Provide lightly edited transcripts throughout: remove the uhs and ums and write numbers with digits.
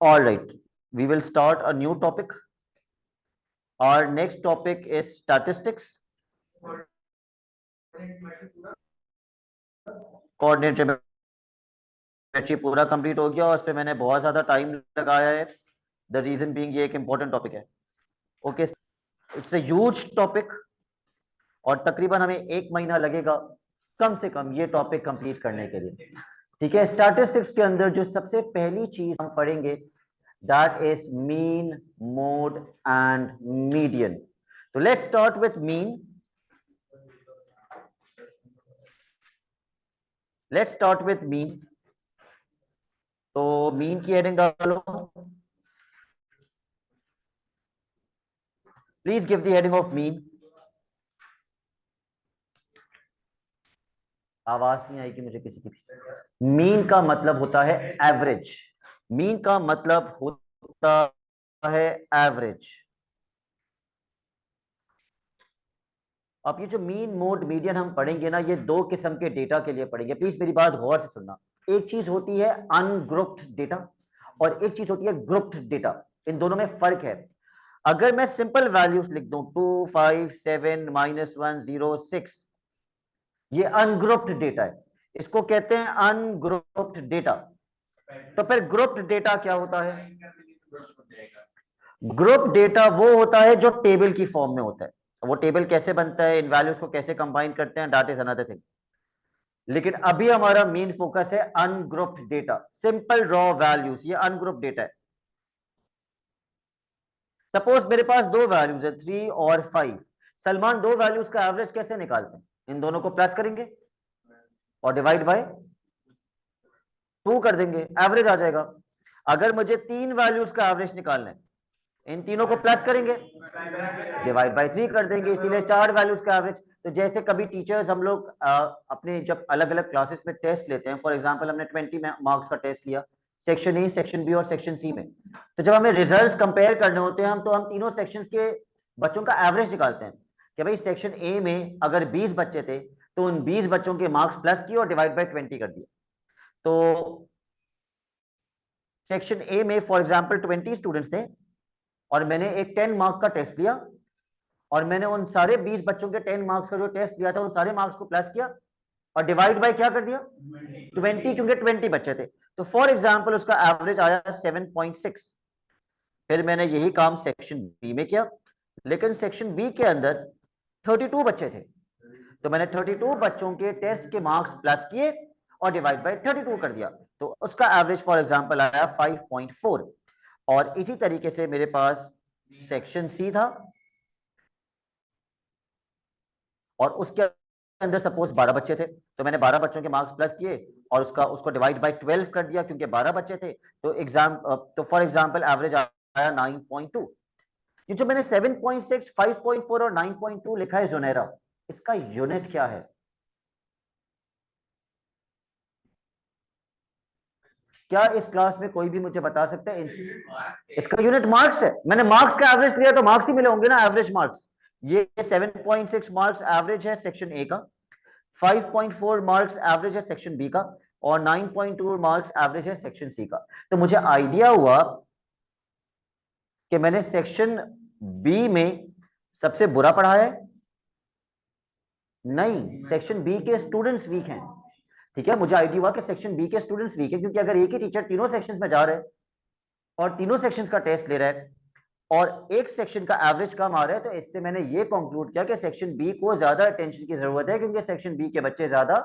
All right, we will start a new topic. Our next topic is statistics. Coordinate geometry पूरा complete हो गया और उस पर मैंने बहुत ज्यादा टाइम लगाया है. द रीजन बीइंग ये एक इंपॉर्टेंट टॉपिक है. Okay, it's a huge topic और तकरीबन हमें 1 महीना लगेगा कम से कम ये टॉपिक कंप्लीट करने के लिए. ठीक है, स्टैटिस्टिक्स के अंदर जो सबसे पहली चीज हम पढ़ेंगे that is mean, mode and median. So let's start with mean. Let's start with mean. तो mean की हेडिंग डालो. Please give the heading of mean. आवाज नहीं आएगी मुझे किसी की. मीन का मतलब होता है एवरेज. मीन का मतलब होता है एवरेज. अब ये जो मीन मोड मीडियन हम पढ़ेंगे ना, ये दो किस्म के डेटा के लिए पढ़ेंगे. प्लीज मेरी बात गौर से सुनना. एक चीज होती है अनग्रुप्ड डेटा और एक चीज होती है ग्रुप्ड डेटा. इन दोनों में फर्क है. अगर मैं सिंपल वैल्यूज लिख दूं 2 5 7 -1 0 6, ये अनग्रुप्ड डेटा है. इसको कहते हैं अनग्रुप्ड डेटा. तो फिर ग्रुप्ड डेटा क्या होता है? ग्रुप डेटा वो होता है जो टेबल की फॉर्म में होता है. वो टेबल कैसे बनता है, इन वैल्यूज को कैसे कंबाइन करते हैं, दैट इज अनदर थिंग. लेकिन अभी हमारा मेन फोकस है ungrouped data, simple raw values. ये अनग्रुप्ड डेटा है. सपोज मेरे पास दो वैल्यूज है 3 और 5. सलमान, दो वैल्यूज का एवरेज कैसे निकालते हैं? इन दोनों को प्लस करेंगे और डिवाइड बाय 2 कर देंगे, एवरेज आ जाएगा. अगर मुझे तीन वैल्यूज का एवरेज निकालना है, इन तीनों को प्लस करेंगे, डिवाइड बाय 3 कर देंगे, इसीलिए चार वैल्यूज का एवरेज. तो जैसे कभी टीचर्स हम लोग अपने जब अलग अलग क्लासेस में टेस्ट लेते हैं, फॉर एग्जांपल हमने 20 मार्क्स का टेस्ट लिया सेक्शन ए, सेक्शन बी और सेक्शन सी में. तो जब हमें रिजल्ट्स कंपेयर करने होते हैं हम तीनों सेक्शंस के बच्चों का एवरेज निकालते हैं कि भाई सेक्शन ए में अगर 20 बच्चे थे तो उन 20 बच्चों के मार्क्स प्लस किए और डिवाइड बाय 20 कर दिया. तो सेक्शन ए में फॉर एग्जांपल 20 स्टूडेंट्स थे और मैंने एक 10 मार्क का टेस्ट लिया और मैंने उन सारे 20 बच्चों के 10 मार्क्स का जो टेस्ट दिया था उन सारे मार्क्स को प्लस किया और डिवाइड बाय क्या कर दिया 20, क्योंकि 20 बच्चे थे. तो फॉर एग्जांपल उसका एवरेज आया 7.6. फिर मैंने यही काम सेक्शन बी में किया, लेकिन सेक्शन बी के अंदर 32 बच्चे थे. तो मैंने 32 बच्चों के टेस्ट के मार्क्स प्लस किए और डिवाइड बाय 32 कर दिया. तो उसका एवरेज फॉर एग्जांपल आया 5.4. और इसी तरीके से मेरे पास सेक्शन सी था और उसके अंदर सपोज 12 बच्चे थे. तो मैंने 12 बच्चों के मार्क्स प्लस किए और उसको डिवाइड बाय 12 कर दिया क्योंकि 12 बच्चे थे. तो फॉर एग्जांपल एवरेज आया 9.2. ये जो मैंने 7.6, 5.4 और 9.2 लिखा है जुनेरा, इसका यूनिट क्या है? क्या इस क्लास में कोई भी मुझे बता सकता है? इसका यूनिट मार्क्स है. मैंने मार्क्स का एवरेज लिया तो मार्क्स ही मिले होंगे ना, एवरेज मार्क्स. ये 7.6 मार्क्स एवरेज है सेक्शन ए का, 5.4 मार्क्स एवरेज है सेक्शन बी का और 9.2 मार्क्स एवरेज है सेक्शन सी का. तो मुझे आइडिया हुआ कि मैंने सेक्शन बी में सबसे बुरा पढ़ा है. नहीं, सेक्शन बी के स्टूडेंट्स वीक हैं. ठीक है, मुझे आइडिया हुआ कि सेक्शन बी के स्टूडेंट्स वीक है क्योंकि अगर एक ही टीचर तीनों सेक्शंस में जा रहे हैं और तीनों सेक्शंस का टेस्ट ले रहा है और एक सेक्शन का एवरेज कम आ रहा है, तो इससे मैंने ये कंक्लूड किया कि सेक्शन बी को ज्यादा अटेंशन की जरूरत है क्योंकि सेक्शन बी के बच्चे ज्यादा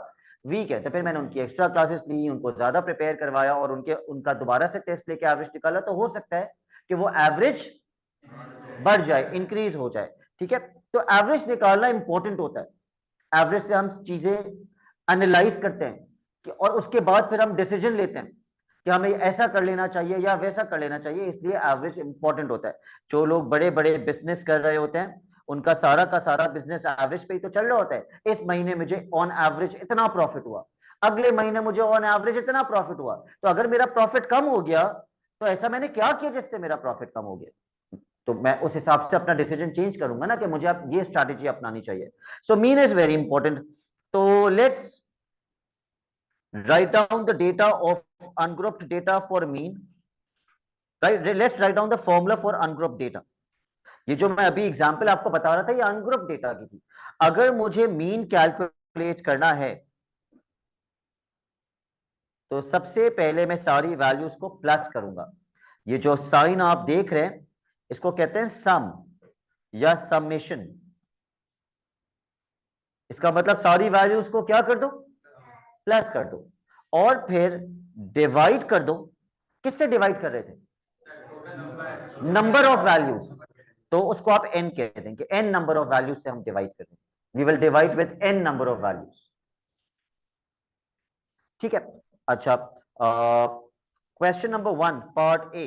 वीक है. तो फिर मैंने उनकी एक्स्ट्रा क्लासेस ली, उनको ज्यादा प्रिपेयर करवाया और उनका दोबारा से टेस्ट लेके एवरेज निकाला. तो हो सकता है कि वो एवरेज बढ़ जाए, इंक्रीज हो जाए. ठीक है, तो एवरेज निकालना इंपॉर्टेंट होता है. एवरेज से हम चीजें एनालाइज करते हैं और उसके बाद फिर हम डिसीजन लेते हैं कि हमें ऐसा कर लेना चाहिए या वैसा कर लेना चाहिए. इसलिए एवरेज इंपॉर्टेंट होता है. जो लोग बड़े बड़े बिजनेस कर रहे होते हैं उनका सारा का सारा बिजनेस एवरेज पे ही तो चल रहा होता है. इस महीने मुझे ऑन एवरेज इतना प्रॉफिट हुआ, अगले महीने मुझे ऑन एवरेज इतना प्रॉफिट हुआ. तो अगर मेरा प्रॉफिट कम हो गया तो ऐसा मैंने क्या किया जिससे मेरा प्रॉफिट कम हो गया? तो मैं उस हिसाब से अपना डिसीजन चेंज करूंगा ना कि मुझे अब ये स्ट्रैटेजी अपनानी चाहिए. So mean is very important. तो let's write down the data of ungrouped data for mean. Right, let's write down the formula for ungroup data. ये जो मैं अभी एग्जांपल आपको बता रहा था ये अनग्रुप डेटा की थी। अगर मुझे मीन कैलकुलेट करना है तो सबसे पहले मैं सारी वैल्यूज को प्लस करूंगा। ये जो साइन आप देख रहे हैं इसको कहते हैं सम या समेशन। इसका मतलब सारी वैल्यूज को क्या कर दो, प्लस कर दो, और फिर डिवाइड कर दो। किससे डिवाइड कर रहे थे, नंबर ऑफ वैल्यूज, तो उसको आप n कह देंगे, n नंबर ऑफ वैल्यूज से हम डिवाइड कर देंगे। We will divide with n number of values. ठीक है। अच्छा, question number 1 part A.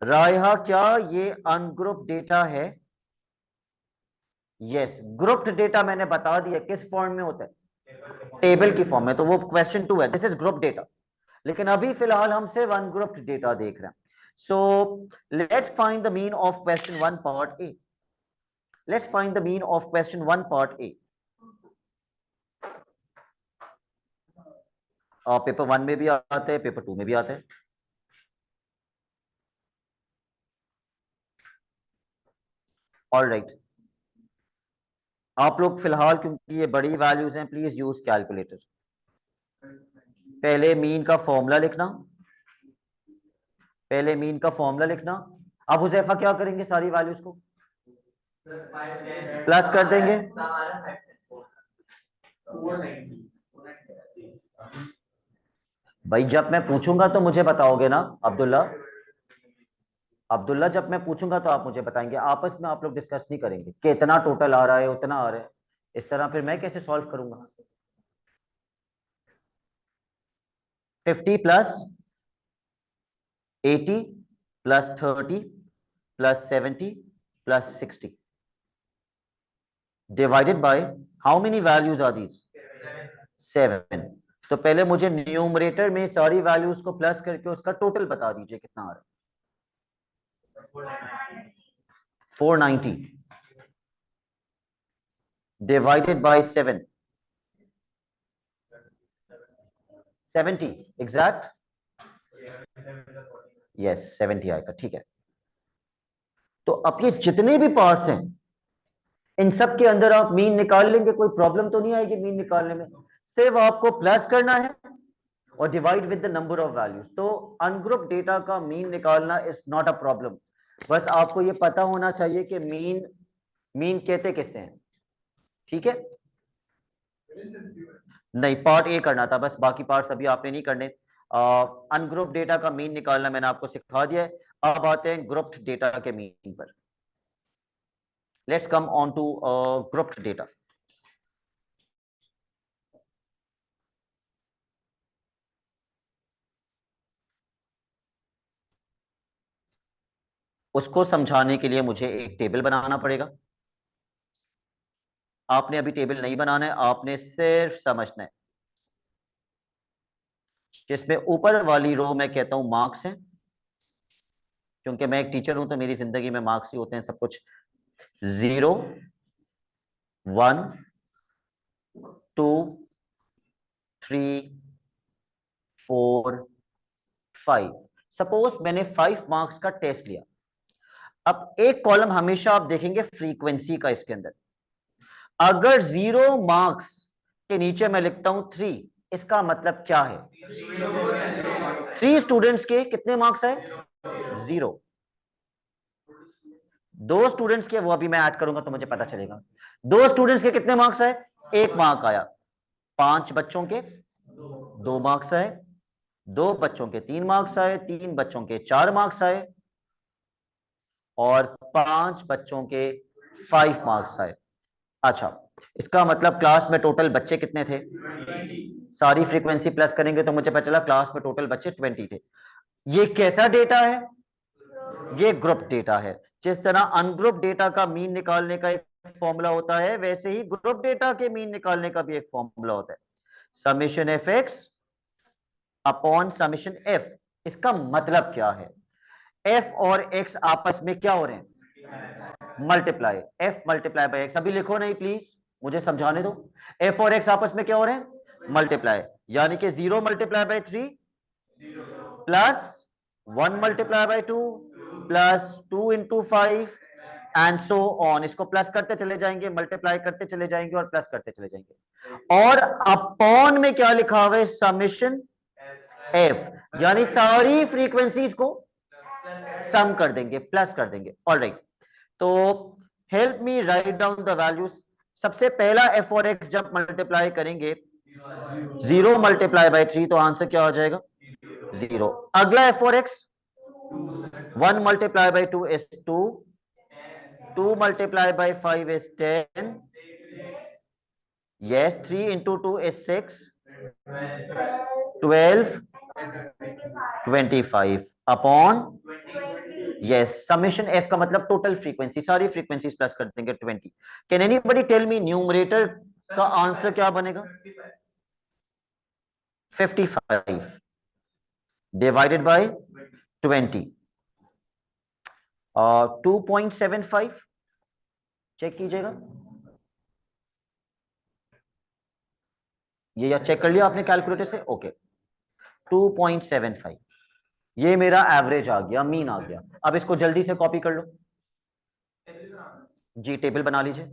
Raiha, क्या ये अनग्रुप डेटा है? यस, ग्रुप्ड डेटा मैंने बता दिया किस फॉर्म में होता है, टेबल की फॉर्म में, तो वो क्वेश्चन 2 है, दिस इज ग्रुप डेटा। लेकिन अभी फिलहाल हम सिर्फ अनग्रुप्ड डेटा देख रहे हैं। So let's find the mean of question 1 part A. Let's find the mean of question 1 part A. Paper 1 में भी आते हैं, पेपर 2 में भी आते हैं। ऑल राइट, आप लोग फिलहाल क्योंकि ये बड़ी वैल्यूज हैं प्लीज यूज कैलकुलेटर। पहले मीन का फॉर्मूला लिखना, पहले मीन का फॉर्मूला लिखना। अब हुजैफा क्या करेंगे, सारी वैल्यूज को प्लस कर देंगे। भाई जब मैं पूछूंगा तो मुझे बताओगे ना अब्दुल्ला। अब्दुल्ला जब मैं पूछूंगा तो आप मुझे बताएंगे, आपस में आप लोग डिस्कस नहीं करेंगे कि इतना टोटल आ रहा है उतना आ रहा है। इस तरह फिर मैं कैसे सॉल्व करूंगा। 50 plus 80 plus 30 plus 70 plus 60 divided by how many values are these, 7। तो पहले मुझे न्यूमरेटर में सारी वैल्यूज को प्लस करके उसका टोटल बता दीजिए कितना आ रहा है। 490 डिवाइडेड बाय 7, 70 एग्जैक्ट। यस 70 आएगा, ठीक है। तो अब ये जितने भी पार्ट्स हैं इन सब के अंदर आप मीन निकाल लेंगे, कोई प्रॉब्लम तो नहीं आएगी मीन निकालने में। सिर्फ आपको प्लस करना है और divide with the number of values. तो अनग्रुप डेटा का मीन निकालना इज नॉट अ प्रॉब्लम। बस आपको ये पता होना चाहिए कि मीन मीन कहते किससे हैं। ठीक है, नहीं पार्ट ए करना था बस, बाकी पार्ट्स अभी आपने नहीं करने। अनग्रुप डेटा का मीन निकालना मैंने आपको सिखा दिया है। अब आते हैं ग्रुप्ड डेटा के मीन पर। Let's come on to grouped data. उसको समझाने के लिए मुझे एक टेबल बनाना पड़ेगा। आपने अभी टेबल नहीं बनाना है, आपने सिर्फ समझना है। जिसमें ऊपर वाली रो मैं कहता हूं मार्क्स हैं, क्योंकि मैं एक टीचर हूं तो मेरी जिंदगी में मार्क्स ही होते हैं सब कुछ। 0 1 2 3 4 5। सपोज मैंने 5 मार्क्स का टेस्ट लिया। अब एक कॉलम हमेशा आप देखेंगे फ्रीक्वेंसी का, इसके अंदर अगर 0 मार्क्स के नीचे मैं लिखता हूं 3, इसका मतलब क्या है, 3 स्टूडेंट्स के कितने मार्क्स आए, 0। 2 स्टूडेंट्स के, वो अभी मैं ऐड करूंगा तो मुझे पता चलेगा। 2 स्टूडेंट्स के कितने मार्क्स आए, 1 मार्क आया। 5 बच्चों के 2 मार्क्स आए, 2 बच्चों के 3 मार्क्स आए, 3 बच्चों के 4 मार्क्स आए, और 5 बच्चों के 5 मार्क्स आए। अच्छा, इसका मतलब क्लास में टोटल बच्चे कितने थे, सारी फ्रीक्वेंसी प्लस करेंगे तो मुझे पता चला क्लास में टोटल बच्चे 20 थे। ये कैसा डेटा है, ये ग्रुप डेटा है। जिस तरह अनग्रुप डेटा का मीन निकालने का एक फॉर्मूला होता है, वैसे ही ग्रुप डेटा के मीन निकालने का भी एक फॉर्मूला होता है, summation f x upon summation F. इसका मतलब क्या है, एफ और एक्स आपस में क्या हो रहे हैं, multiply. F multiply by x, अभी लिखो नहीं प्लीज, मुझे समझाने दो। एफ और एक्स आपस में क्या हो रहे हैं, मल्टीप्लाई। यानी कि 0 multiply by 3 plus 1 multiply by 2 plus 2 into 5 and so on. इसको प्लस करते चले जाएंगे, मल्टीप्लाई करते चले जाएंगे और प्लस करते चले जाएंगे। और अपॉन में क्या लिखा हुआ है? समेशन एफ, यानी सारी फ्रीक्वेंसीज को सम कर देंगे, प्लस कर देंगे। ऑलराइट, तो help me right down the values. सबसे पहला एफ और एक्स जब मल्टीप्लाई करेंगे 0 मल्टीप्लाई बाई 3, तो आंसर क्या हो जाएगा? 0। अगला एफ और x 1 multiply by 2 is 2, 2 multiply by 5 is 10, yes, 3 into 2 is 6, 12, 25 upon, yes, summation F का मतलब टोटल फ्रीक्वेंसी, सारी फ्रीक्वेंसीज प्लस कर देंगे 20। Can anybody tell me numerator का आंसर क्या बनेगा? 55 डिवाइडेड बाय 20, 2.75। चेक कीजिएगा, ये या चेक कर लिया आपने कैलकुलेटर से? ओके, 2.75, ये मेरा एवरेज आ गया, मीन आ गया। अब इसको जल्दी से कॉपी कर लो जी, टेबल बना लीजिए।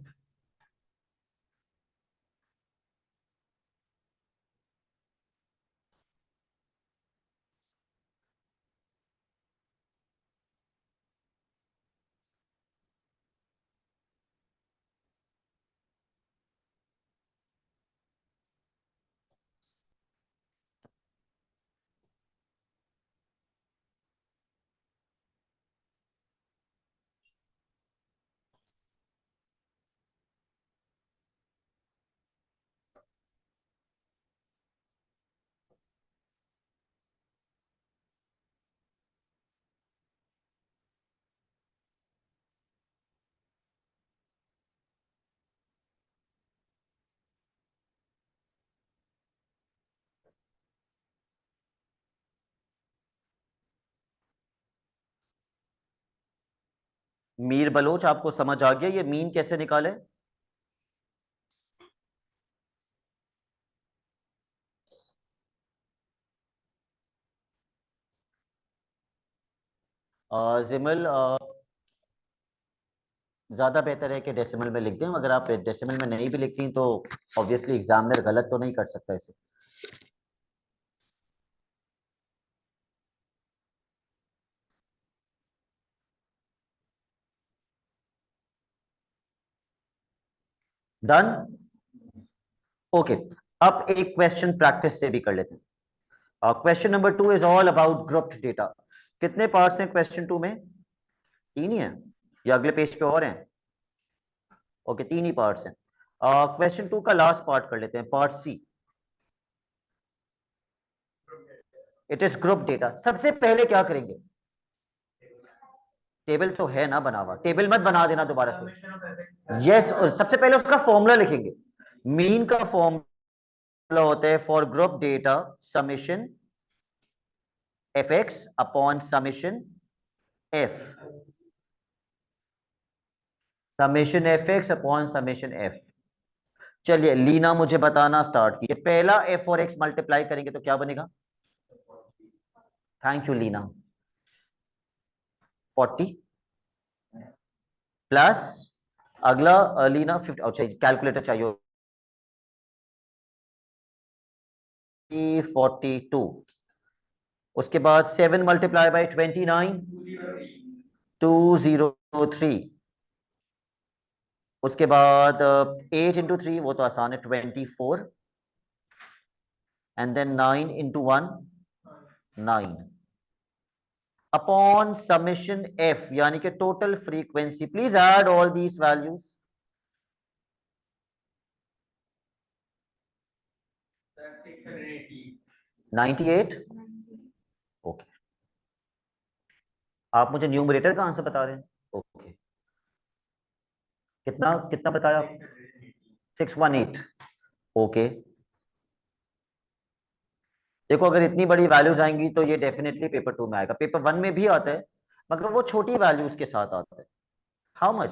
मीर बलोच, आपको समझ आ गया ये मीन कैसे निकाले? जिमल, ज्यादा बेहतर है कि डेसिमल में लिख दें। अगर आप डेसिमल में नहीं भी लिखती तो ऑब्वियसली एग्जामिनर गलत तो नहीं कर सकता इसे। Done, okay. अब एक क्वेश्चन प्रैक्टिस से भी कर लेते हैं। Question number 2 is all about grouped data. कितने पार्ट्स हैं क्वेश्चन 2 में? 3 ही है या अगले पेज पे और हैं? ओके, 3 ही पार्ट्स हैं। क्वेश्चन 2 का लास्ट पार्ट कर लेते हैं, part C. It is group data. सबसे पहले क्या करेंगे? टेबल तो है ना बना हुआ, टेबल मत बना देना दोबारा से। यस, सबसे पहले उसका फॉर्मूला लिखेंगे। मीन का फॉर्मूला होता है for group data summation f x upon summation F, summation f x upon summation F. चलिए लीना मुझे बताना स्टार्ट कीजिए, पहला एफ और एक्स मल्टीप्लाई करेंगे तो क्या बनेगा? Thank you Leena. 40 प्लस, अगला लीना 50, अच्छा कैलकुलेटर चाहिए। 42, उसके बाद 7 मल्टीप्लाई बाई 29, 203। उसके बाद 8 into 3, वो तो आसान है, 24। And then 9 into 1, 9 upon summation F, यानी कि total frequency. Please add all these values. 98। Okay, आप मुझे न्यूमरेटर का आंसर बता रहे हैं? ओके, कितना कितना बताया आप? 618। ओके, देखो अगर इतनी बड़ी वैल्यूज आएंगी तो ये डेफिनेटली पेपर 2 में आएगा। पेपर 1 में भी आता है मगर वो छोटी वैल्यूज के साथ आता है। How much?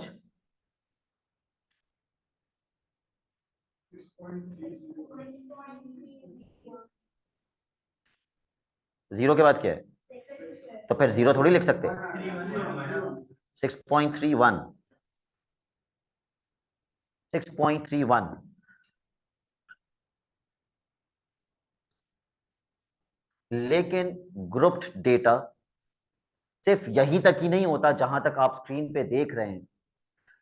0 के बाद क्या है? तो फिर 0 थोड़ी लिख सकते। 6.31, 6.31। लेकिन ग्रुप्ड डेटा सिर्फ यहीं तक ही नहीं होता जहां तक आप स्क्रीन पे देख रहे हैं।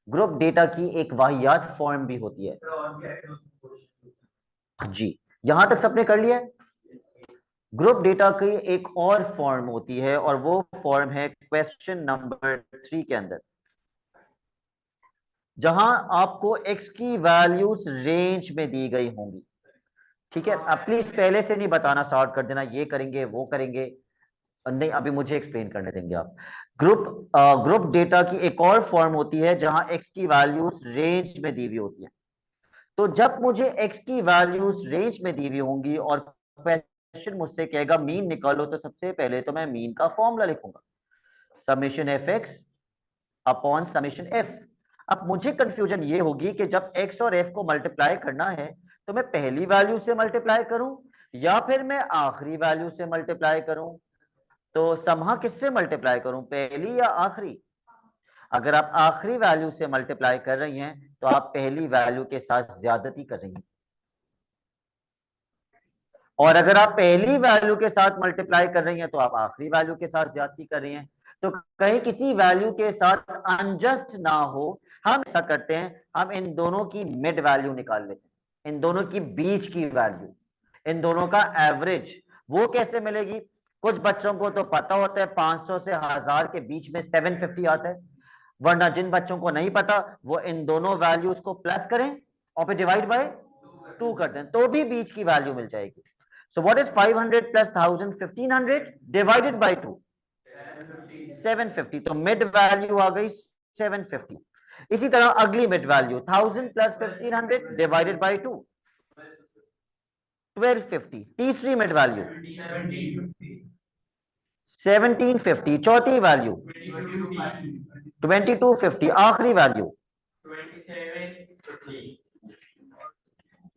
ग्रुप डेटा की एक वाहियात फॉर्म भी होती है। जी, यहां तक सबने कर लिया है। ग्रुप डेटा की एक और फॉर्म होती है और वो फॉर्म है क्वेश्चन नंबर 3 के अंदर, जहां आपको x की वैल्यूज रेंज में दी गई होंगी। ठीक है, अब प्लीज पहले से नहीं बताना स्टार्ट कर देना, ये करेंगे वो करेंगे, नहीं अभी मुझे एक्सप्लेन करने देंगे आप। ग्रुप ग्रुप डेटा की एक और फॉर्म होती है जहां x की वैल्यूज रेंज में दी हुई होती है। तो जब मुझे x की वैल्यूज रेंज में दी हुई होंगी और क्वेश्चन मुझसे कहेगा मीन निकालो, तो सबसे पहले तो मैं मीन का फॉर्मूला लिखूंगा, summation f x upon summation f. अब मुझे कंफ्यूजन ये होगी कि जब x और f को मल्टीप्लाई करना है तो मैं पहली वैल्यू से मल्टीप्लाई करूं या फिर मैं आखिरी वैल्यू से मल्टीप्लाई करूं। तो समहा किससे मल्टीप्लाई करूं, पहली या आखिरी। अगर आप आखिरी वैल्यू से मल्टीप्लाई कर रही हैं तो आप पहली वैल्यू के साथ ज्यादती कर रही हैं, और अगर आप पहली वैल्यू के साथ मल्टीप्लाई कर रही हैं तो आप आखिरी वैल्यू के साथ ज्यादती कर रही हैं। तो कहीं किसी वैल्यू के साथ अनजस्ट ना हो, हम ऐसा करते हैं, हम इन दोनों की मिड वैल्यू निकाल लेते हैं, इन दोनों की बीच की वैल्यू, इन दोनों का एवरेज। वो कैसे मिलेगी, कुछ बच्चों को तो पता होता है 500 से 1000 के बीच में 750 आता है, वरना जिन बच्चों को नहीं पता वो इन दोनों वैल्यूज को प्लस करें और फिर डिवाइड बाय 2 कर दें तो भी बीच की वैल्यू मिल जाएगी। So what is 500 plus 1000? 1500 divided by 2, 750। तो मिड वैल्यू आ गई 750। इसी तरह अगली mid value 1000 plus 1500 divided by 2, 1250। तीसरी मिड वैल्यू 1750। चौथी वैल्यू 2250। आखिरी वैल्यू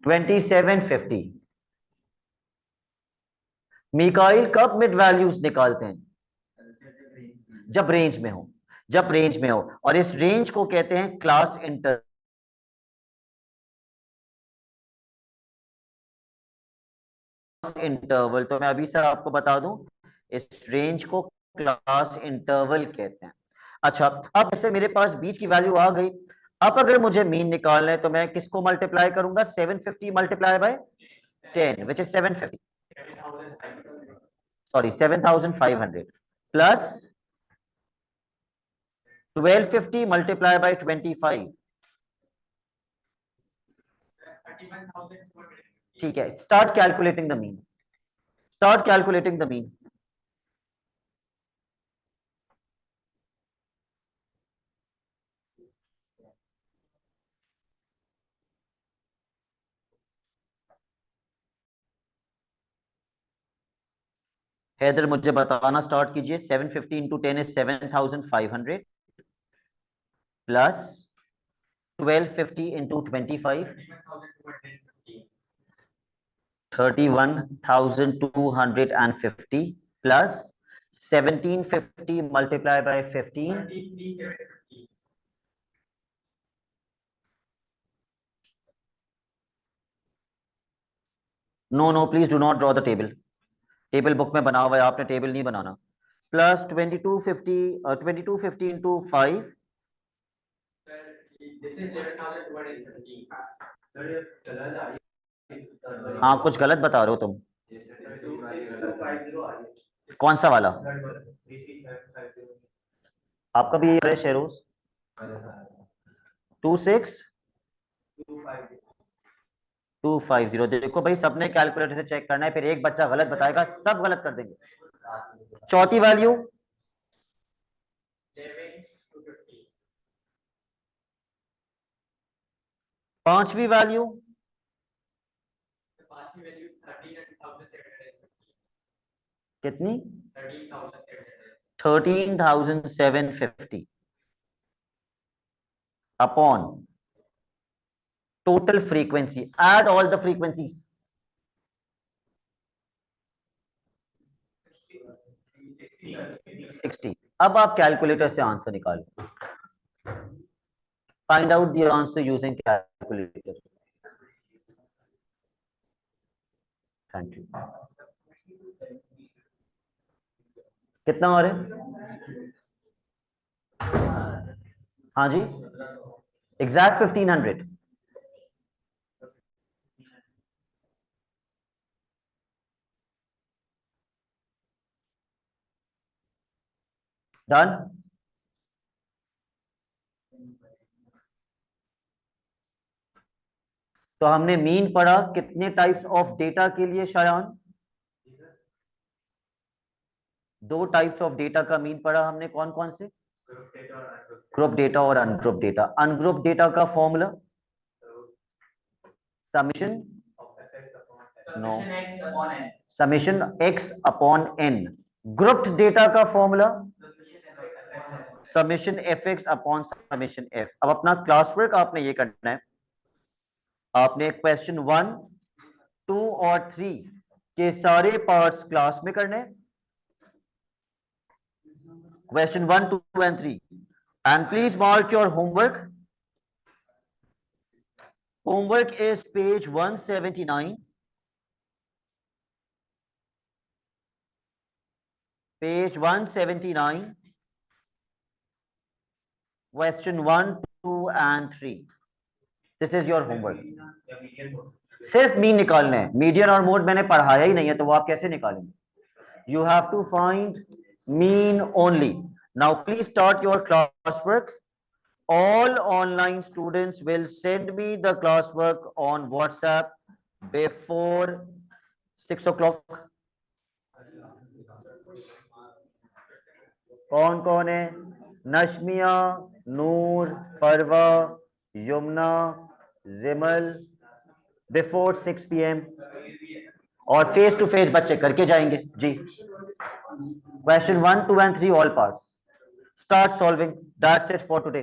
2750। मिकाइल कब मिड वैल्यूज निकालते हैं, जब रेंज में हो, जब रेंज में हो, और इस रेंज को कहते हैं क्लास इंटरवल। तो मैं अभी से आपको बता दूं, इस रेंज को क्लास इंटरवल कहते हैं। अच्छा, अब जैसे मेरे पास बीच की वैल्यू आ गई, अब अगर मुझे मीन निकालना है तो मैं किसको मल्टीप्लाई करूंगा, 750 multiply by 10 which is 750, sorry 7500 plus 1250 multiply by 25। ठीक है, start calculating the mean, start calculating the mean. Haider मुझे बताना स्टार्ट कीजिए। 750 into 10 is 7500 plus 1250 into 25 31,250 plus 1750 multiply by 15 no no please do not draw the table, table book में बना हुआ है, आपने टेबल नहीं बनाना। प्लस 2250, 2250 इंटू 5, हाँ कुछ गलत बता रहे हो तुम, कौन सा वाला आपका भी ये शेरोज 26250। देखो भाई, सबने कैलकुलेटर से चेक करना है, फिर एक बच्चा गलत बताएगा सब गलत कर देंगे। चौथी वैल्यू 5वीं वैल्यू कितनी, 13,750 upon total frequency, add all the frequencies, 60। अब आप कैलकुलेटर से आंसर निकालो। Find out the answer using calculator. Thank you. कितना और है? हाँ जी, एग्जैक्ट 1500। डन। तो हमने मीन पढ़ा कितने टाइप्स ऑफ डेटा के लिए शायान? दो टाइप्स ऑफ डेटा का मीन पढ़ा हमने, कौन कौन से? ग्रुप डेटा और अनग्रुप डेटा। अनग्रुप डेटा का formula summation, no, summation x upon n. Grouped data का formula summation f x upon summation f. अब अपना क्लास वर्क आपने ये करना है, आपने क्वेश्चन 1, 2 और 3 के सारे पार्ट्स क्लास में करने। Question 1, 2 and 3, and please mark your homework. Homework is page 179, page 179, question 1, 2 and 3. This is your homework. सिर्फ मीन निकालना है, मीडियन और मोड मैंने पढ़ाया ही नहीं है तो वो आप कैसे निकालेंगे? You have to find mean only. Now please start your classwork. All online students will send me the classwork on WhatsApp before 6 o'clock. कौन कौन है? Nashmia, Noor, Farwa, Yamuna, Jimal, before 6 PM। और फेस टू फेस बच्चे करके जाएंगे जी। Question 1, 2 and 3 all parts. Start solving. That's it for today.